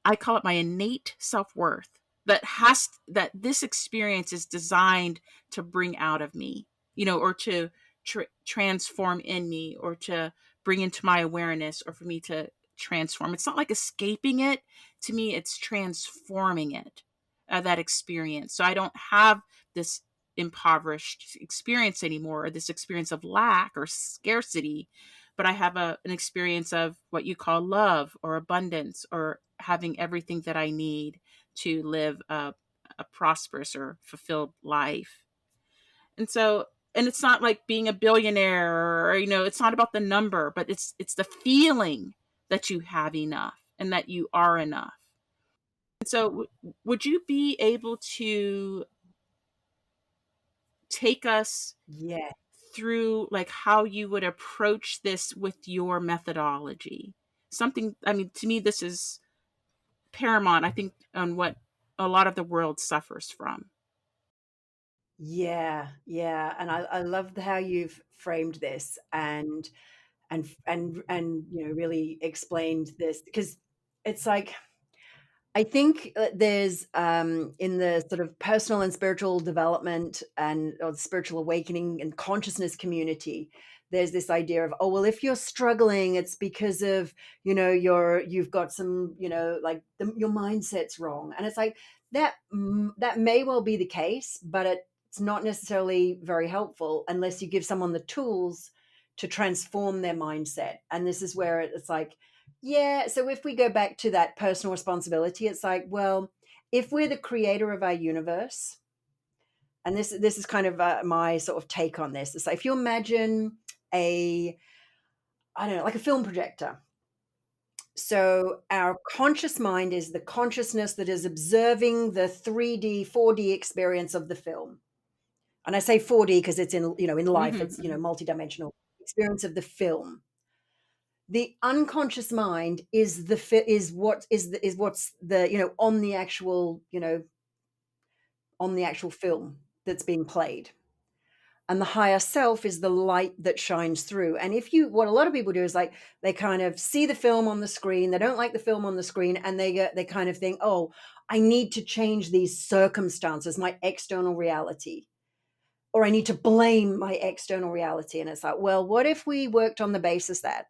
I call it my innate self-worth, that this experience is designed to bring out of me, or to transform in me, or to bring into my awareness, or for me to transform. It's not like escaping it. To me, it's transforming it, that experience. So I don't have this impoverished experience anymore, or this experience of lack or scarcity, but I have an experience of what you call love or abundance, or having everything that I need to live a prosperous or fulfilled life. And so, and it's not like being a billionaire, or, it's not about the number, but it's the feeling that you have enough and that you are enough. And so, would you be able to take us Yeah. through like how you would approach this with your methodology? Something, I mean, to me, this is paramount, I think, on what a lot of the world suffers from. Yeah, yeah, and I love how you've framed this, and really explained this, because it's like, I think there's in the sort of personal and spiritual development and or spiritual awakening and consciousness community, there's this idea of, oh well, if you're struggling, it's because of you've got some like your mindset's wrong, and it's like that may well be the case, but it's not necessarily very helpful unless you give someone the tools to transform their mindset. And this is where it's like, yeah, so if we go back to that personal responsibility, it's like, well, if we're the creator of our universe, and this is kind of my sort of take on this. It's like, if you imagine a, I don't know, like a film projector. So our conscious mind is the consciousness that is observing the 3D, 4D experience of the film. And I say 4D because it's in life, Mm-hmm, it's, mm-hmm. multidimensional experience of the film. The unconscious mind is what's the on the actual film that's being played, and the higher self is the light that shines through. And if you what a lot of people do is, like, they kind of see the film on the screen, they don't like the film on the screen, and they kind of think, oh, I need to change these circumstances, my external reality, or I need to blame my external reality. And it's like, well, what if we worked on the basis that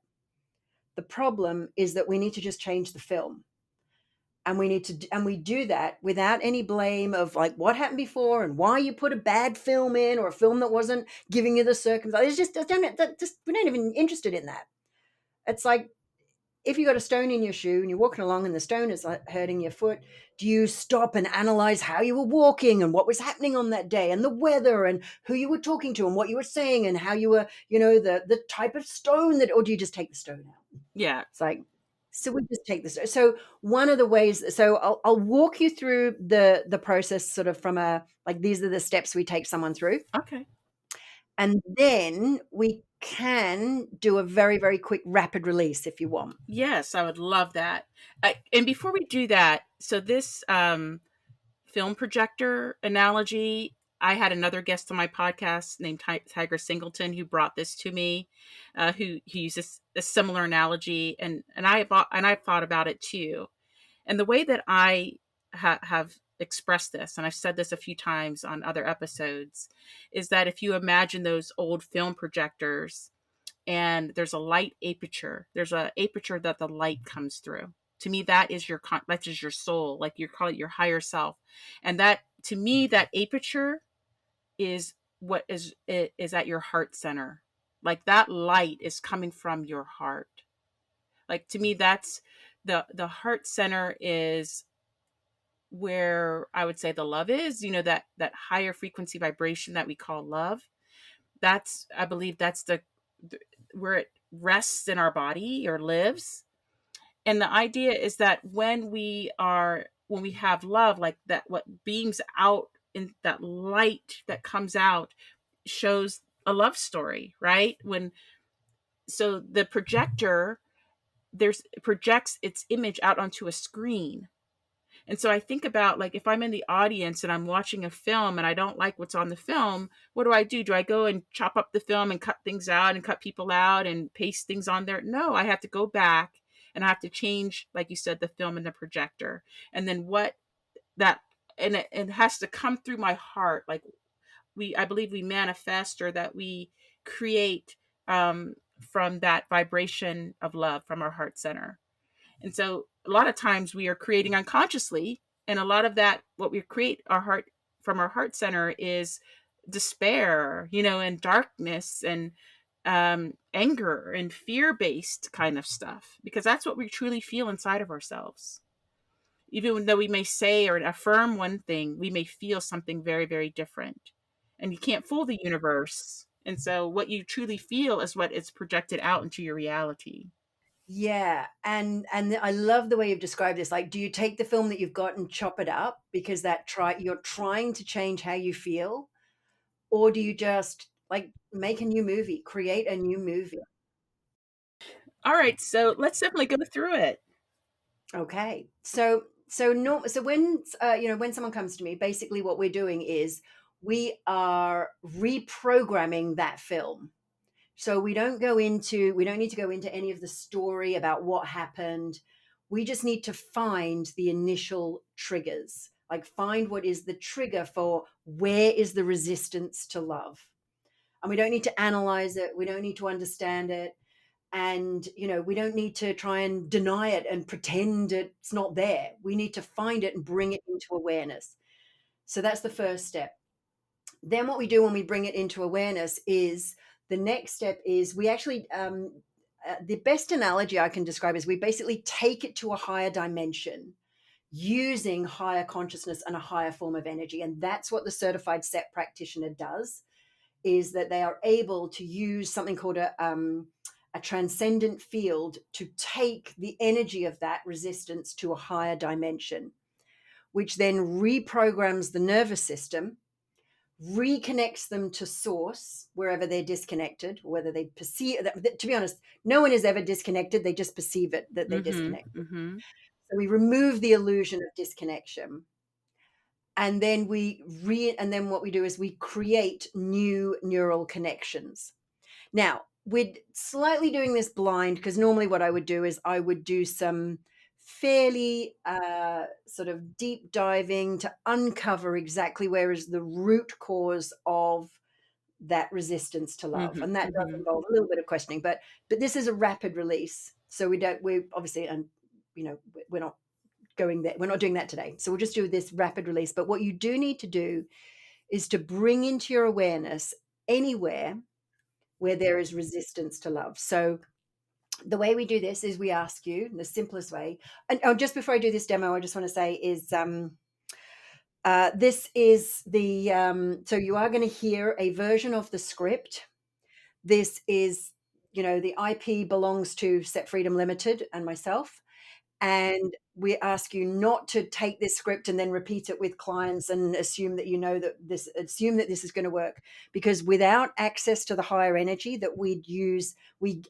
the problem is that we need to just change the film, and we do that without any blame of like what happened before and why you put a bad film in, or a film that wasn't giving you the circumstances. It's just we're not even interested in that. It's like, if you got a stone in your shoe and you're walking along and the stone is like hurting your foot, do you stop and analyze how you were walking and what was happening on that day and the weather and who you were talking to and what you were saying and how you were, the type of stone that, or do you just take the stone out? Yeah. It's like, so we just take this. So one of the ways, so I'll walk you through the process, sort of from a, like, these are the steps we take someone through, Okay. and then we can do a very, very quick rapid release if you want. Yes, I would love that. And before we do that, so this film projector analogy, I had another guest on my podcast named Tiger Singleton who brought this to me, who uses a similar analogy, and I've thought about it too. And the way that I have expressed this, and I've said this a few times on other episodes, is that if you imagine those old film projectors, and there's a light aperture, there's a aperture that the light comes through. To me, that is that is your soul, like you call it your higher self, and that, to me, that aperture is what is at your heart center. Like that light is coming from your heart. Like, to me, that's the heart center is where I would say the love is, that higher frequency vibration that we call love. That's, I believe, that's where it rests in our body or lives. And the idea is that when we have love, like that, what beams out in that light that comes out shows a love story, right? So the projector, projects its image out onto a screen. And so I think about, like, if I'm in the audience and I'm watching a film and I don't like what's on the film, what do I do? Do I go and chop up the film and cut things out and cut people out and paste things on there? No, I have to go back and I have to change, like you said, the film and the projector. And then what that and it has to come through my heart. Like I believe we manifest, or that we create from that vibration of love from our heart center. And so a lot of times we are creating unconsciously, and a lot of that, what we create our heart from our heart center, is despair, and darkness, and anger and fear based kind of stuff, because that's what we truly feel inside of ourselves. Even though we may say or affirm one thing, we may feel something very, very different. And you can't fool the universe. And so what you truly feel is what is projected out into your reality. Yeah, and I love the way you've described this. Like, do you take the film that you've got and chop it up because you're trying to change how you feel, or do you just like make a new movie, create a new movie? All right, so let's definitely go through it. Okay. So when when someone comes to me, basically what we're doing is we are reprogramming that film. So we don't need to go into any of the story about what happened. We just need to find the initial triggers. Like, find what is the trigger for where is the resistance to love. And we don't need to analyze it. We don't need to understand it. And we don't need to try and deny it and pretend it's not there. We need to find it and bring it into awareness. So that's the first step. Then what we do when we bring it into awareness is the next step is we actually the best analogy I can describe is we basically take it to a higher dimension using higher consciousness and a higher form of energy. And that's what the certified set practitioner does, is that they are able to use something called a transcendent field to take the energy of that resistance to a higher dimension, which then reprograms the nervous system, reconnects them to source wherever they're disconnected, or whether they perceive that. To be honest, no one is ever disconnected. They just perceive it that they're Mm-hmm. disconnected. Mm-hmm. So we remove the illusion of disconnection. And then and then what we do is we create new neural connections. Now, we're slightly doing this blind, because normally what I would do is I would do some fairly sort of deep diving to uncover exactly where is the root cause of that resistance to love. Mm-hmm. And that does Mm-hmm. involve a little bit of questioning, but this is a rapid release. So we obviously, and we're not going there. We're not doing that today. So we'll just do this rapid release. But what you do need to do is to bring into your awareness anywhere where there is resistance to love. So the way we do this is we ask you in the simplest way. And just before I do this demo, I just want to say is this is the so you are going to hear a version of the script. This is, the IP belongs to Set Freedom Limited and myself. And we ask you not to take this script and then repeat it with clients and assume that assume that this is going to work, because without access to the higher energy that we'd use, we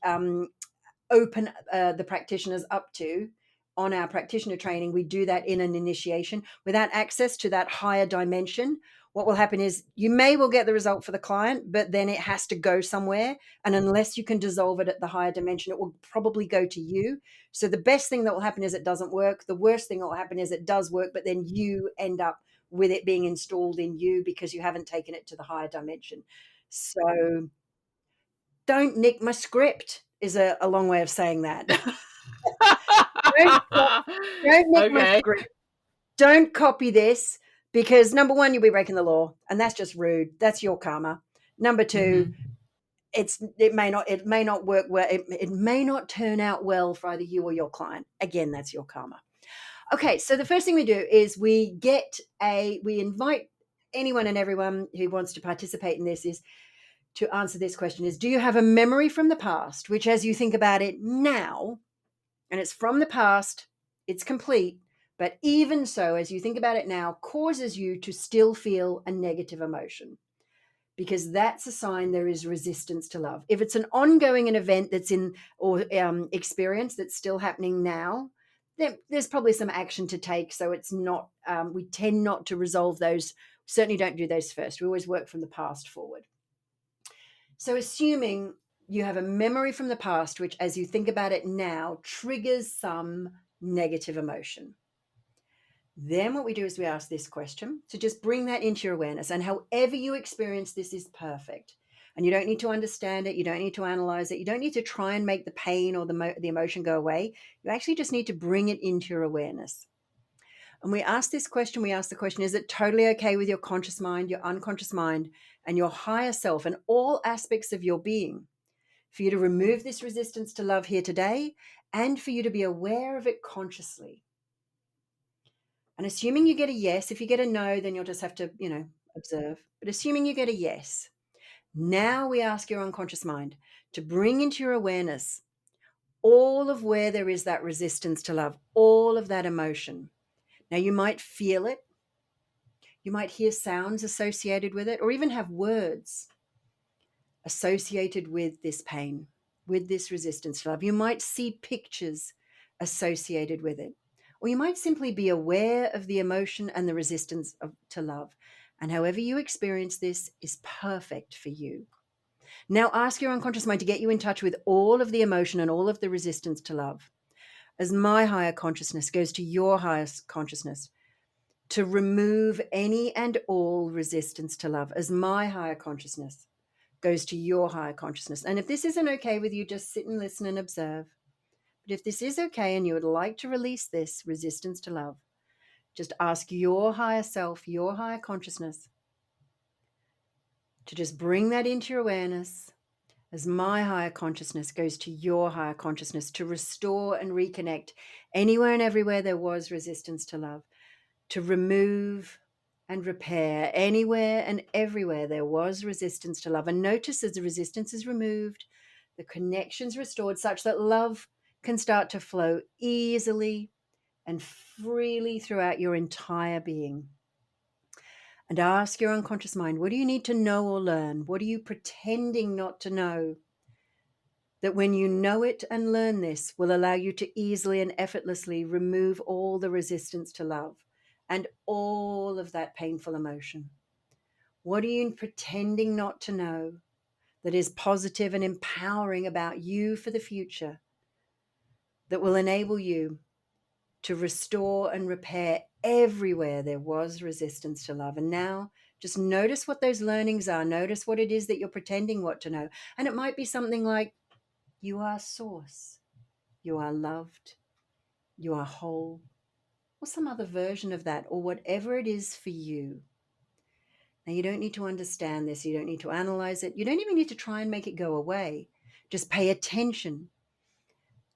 open the practitioners up to on our practitioner training. We do that in an initiation. Without access to that higher dimension, what will happen is you may well get the result for the client, but then it has to go somewhere. And unless you can dissolve it at the higher dimension, it will probably go to you. So the best thing that will happen is it doesn't work. The worst thing that will happen is it does work, but then you end up with it being installed in you because you haven't taken it to the higher dimension. So don't nick my script is a long way of saying that. don't, don't nick my Okay. script. Don't copy this, because number one, you'll be breaking the law, and that's just rude. That's your karma. Number two, Mm-hmm. it may not work well. It may not turn out well for either you or your client. Again, that's your karma. Okay, so the first thing we do is we invite anyone and everyone who wants to participate in this is to answer this question is, do you have a memory from the past, which as you think about it now, and it's from the past, it's complete, but even so, as you think about it now, causes you to still feel a negative emotion? Because that's a sign there is resistance to love. If it's an ongoing event that's experience that's still happening now, then there's probably some action to take. So it's not, we tend not to resolve those. Certainly don't do those first. We always work from the past forward. So assuming you have a memory from the past, which as you think about it now triggers some negative emotion. Then what we do is we ask this question. So just bring that into your awareness. And however you experience this is perfect. And you don't need to understand it. You don't need to analyze it. You don't need to try and make the pain or the emotion go away. You actually just need to bring it into your awareness. And we ask this question. We ask the question, is it totally okay with your conscious mind, your unconscious mind, and your higher self and all aspects of your being for you to remove this resistance to love here today and for you to be aware of it consciously? And assuming you get a yes, if you get a no, then you'll just have to, observe. But assuming you get a yes, now we ask your unconscious mind to bring into your awareness all of where there is that resistance to love, all of that emotion. Now you might feel it, you might hear sounds associated with it, or even have words associated with this pain, with this resistance to love. You might see pictures associated with it. Or you might simply be aware of the emotion and the resistance to love. And however you experience this is perfect for you. Now ask your unconscious mind to get you in touch with all of the emotion and all of the resistance to love. As my higher consciousness goes to your highest consciousness, to remove any and all resistance to love, as my higher consciousness goes to your higher consciousness. And if this isn't okay with you, just sit and listen and observe. But if this is okay and you would like to release this resistance to love, just ask your higher self, your higher consciousness, to just bring that into your awareness as my higher consciousness goes to your higher consciousness to restore and reconnect anywhere and everywhere there was resistance to love, to remove and repair anywhere and everywhere there was resistance to love. And notice as the resistance is removed, the connection's restored such that love can start to flow easily and freely throughout your entire being. And ask your unconscious mind, what do you need to know or learn? What are you pretending not to know? That when you know it and learn this will allow you to easily and effortlessly remove all the resistance to love and all of that painful emotion. What are you pretending not to know that is positive and empowering about you for the future that will enable you to restore and repair everywhere there was resistance to love? And now just notice what those learnings are. Notice what it is that you're pretending what to know. And it might be something like, you are source, you are loved, you are whole, or some other version of that, or whatever it is for you. Now, you don't need to understand this. You don't need to analyze it. You don't even need to try and make it go away. Just pay attention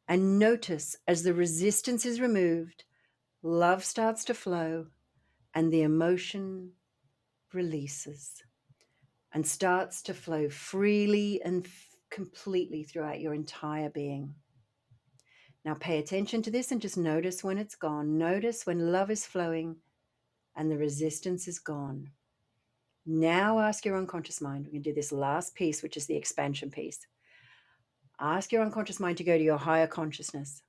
and notice as the resistance is removed, love starts to flow and the emotion releases and starts to flow freely and completely throughout your entire being. Now pay attention to this and just notice when it's gone. Notice when love is flowing and the resistance is gone. Now ask your unconscious mind. We're going to do this last piece, which is the expansion piece. Ask your unconscious mind to go to your higher consciousness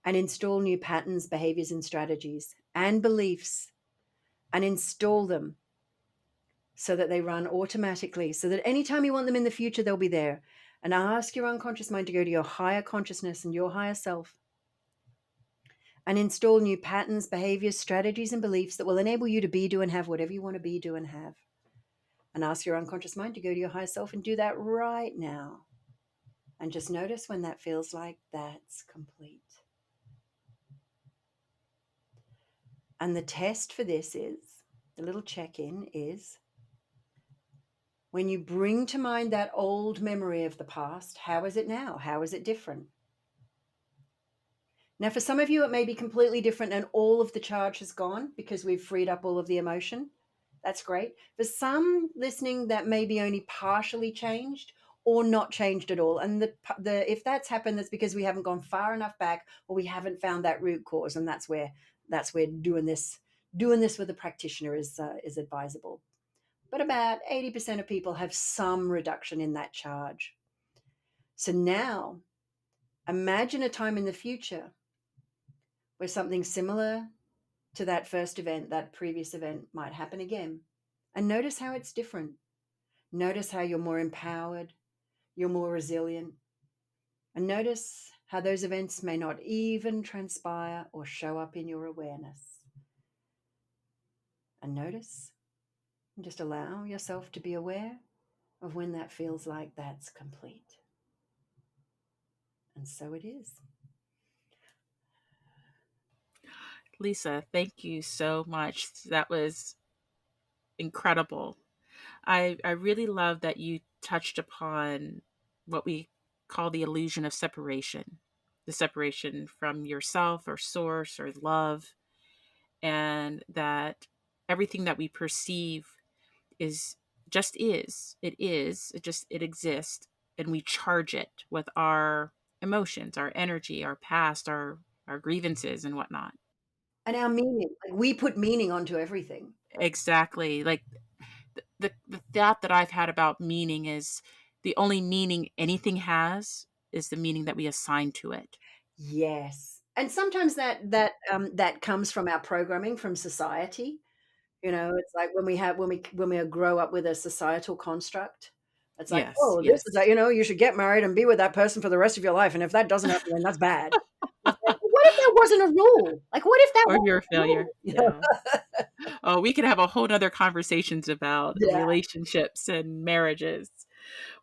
and install new patterns, behaviors, and strategies and beliefs, and install them so that they run automatically, so that anytime you want them in the future, they'll be there. And ask your unconscious mind to go to your higher consciousness and your higher self and install new patterns, behaviors, strategies, and beliefs that will enable you to be, do, and have whatever you want to be, do, and have. And ask your unconscious mind to go to your higher self and do that right now. And just notice when that feels like that's complete. And the test for this is, the little check-in is, when you bring to mind that old memory of the past, how is it now? How is it different? Now, for some of you, it may be completely different and all of the charge has gone because we've freed up all of the emotion. That's great. For some listening, that may be only partially changed or not changed at all. And if that's happened, that's because we haven't gone far enough back or we haven't found that root cause. And that's where doing this with a practitioner is advisable. But about 80% of people have some reduction in that charge. So now imagine a time in the future where something similar to that first event, that previous event, might happen again. And notice how it's different. Notice how you're more empowered, you're more resilient. And notice how those events may not even transpire or show up in your awareness. and notice and just allow yourself to be aware of when that feels like that's complete. And so it is. Lisa, thank you so much. That was incredible. I really love that you touched upon what we call the illusion of separation, the separation from yourself or source or love, and that everything that we perceive is just is. It is. It exists, and we charge it with our emotions, our energy, our past, our grievances and whatnot. And our meaning, like we put meaning onto everything. Exactly. Like the thought that I've had about meaning is the only meaning anything has is the meaning that we assign to it. Yes. And sometimes that comes from our programming from society. You know, it's like when we grow up with a societal construct, it's like, Yes, "Oh, this is yes. you should get married and be with that person for the rest of your life, and if that doesn't happen, then that's bad." It's like, "Well, what if that wasn't a rule? Like, what if that Or you're a wasn't a rule?" failure. Yeah. Oh, we could have a whole nother conversations about Yeah. relationships and marriages.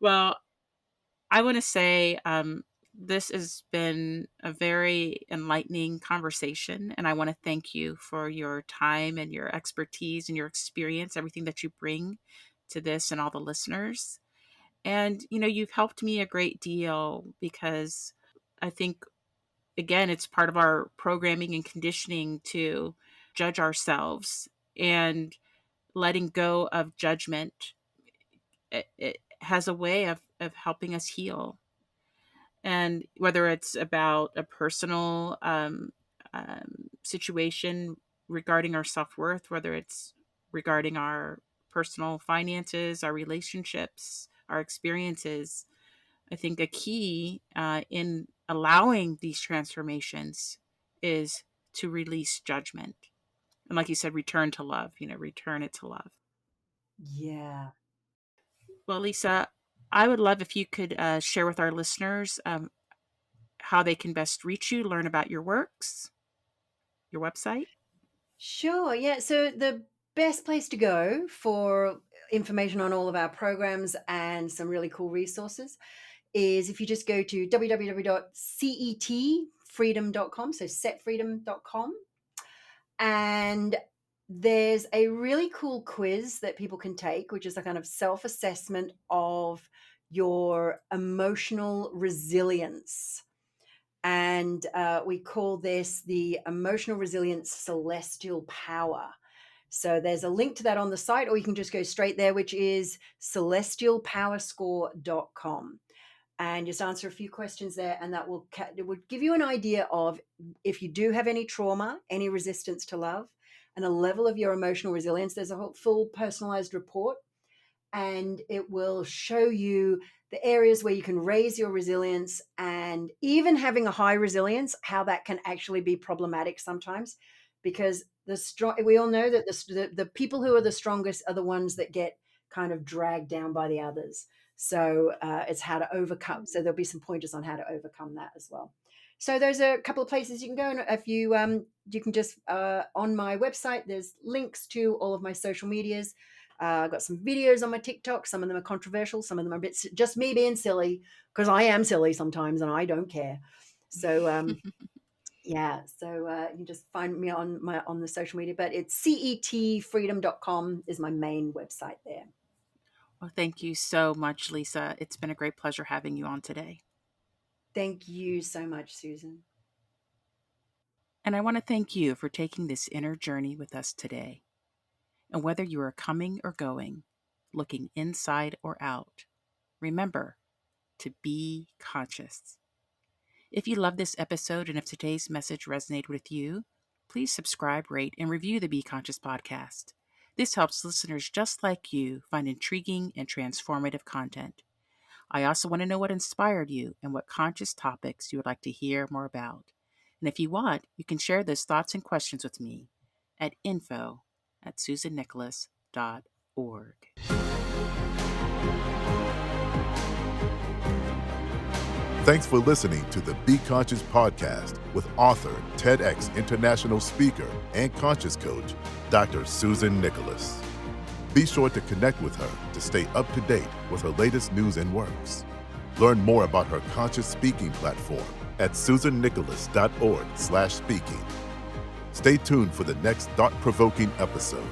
Well, I want to say this has been a very enlightening conversation, and I want to thank you for your time and your expertise and your experience, everything that you bring to this and all the listeners. And, you've helped me a great deal because I think, again, it's part of our programming and conditioning to judge ourselves, and letting go of judgment. It has a way of helping us heal. And whether it's about a personal situation regarding our self worth, whether it's regarding our personal finances, our relationships, our experiences, I think a key in allowing these transformations is to release judgment. And like you said, return to love, return it to love. Yeah. Well, Lisa, I would love if you could share with our listeners how they can best reach you, learn about your works, your website. Sure. Yeah. So the best place to go for information on all of our programs and some really cool resources is if you just go to www.cetfreedom.com, so setfreedom.com. And there's a really cool quiz that people can take, which is a kind of self assessment of your emotional resilience. And we call this the Emotional Resilience Celestial Power. So there's a link to that on the site, or you can just go straight there, which is celestialpowerscore.com, and just answer a few questions there, and that it would give you an idea of if you do have any trauma, any resistance to love, and a level of your emotional resilience. There's a whole full personalized report, and it will show you the areas where you can raise your resilience, and even having a high resilience, how that can actually be problematic sometimes, because we all know that the people who are the strongest are the ones that get kind of dragged down by the others. So it's how to overcome. So there'll be some pointers on how to overcome that as well. So there's a couple of places you can go, and if you can just on my website, there's links to all of my social medias. I've got some videos on my TikTok. Some of them are controversial. Some of them are a bit just me being silly, because I am silly sometimes and I don't care. So yeah, so you can just find me on the social media, but it's cetfreedom.com is my main website there. Well, thank you so much, Lisa. It's been a great pleasure having you on today. Thank you so much, Susan. And I want to thank you for taking this inner journey with us today. And whether you are coming or going, looking inside or out, remember to be conscious. If you love this episode and if today's message resonated with you, please subscribe, rate, and review the Be Conscious podcast. This helps listeners just like you find intriguing and transformative content. I also want to know what inspired you and what conscious topics you would like to hear more about. And if you want, you can share those thoughts and questions with me at info@susannicholas.org. Thanks for listening to the Be Conscious podcast with author, TEDx international speaker, and conscious coach, Dr. Susan Nicholas. Be sure to connect with her to stay up to date with her latest news and works. Learn more about her conscious speaking platform at susannicholas.org/speaking. Stay tuned for the next thought-provoking episode.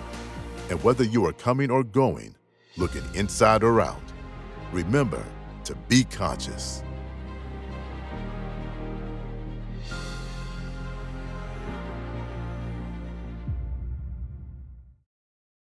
And whether you are coming or going, looking inside or out, remember to be conscious.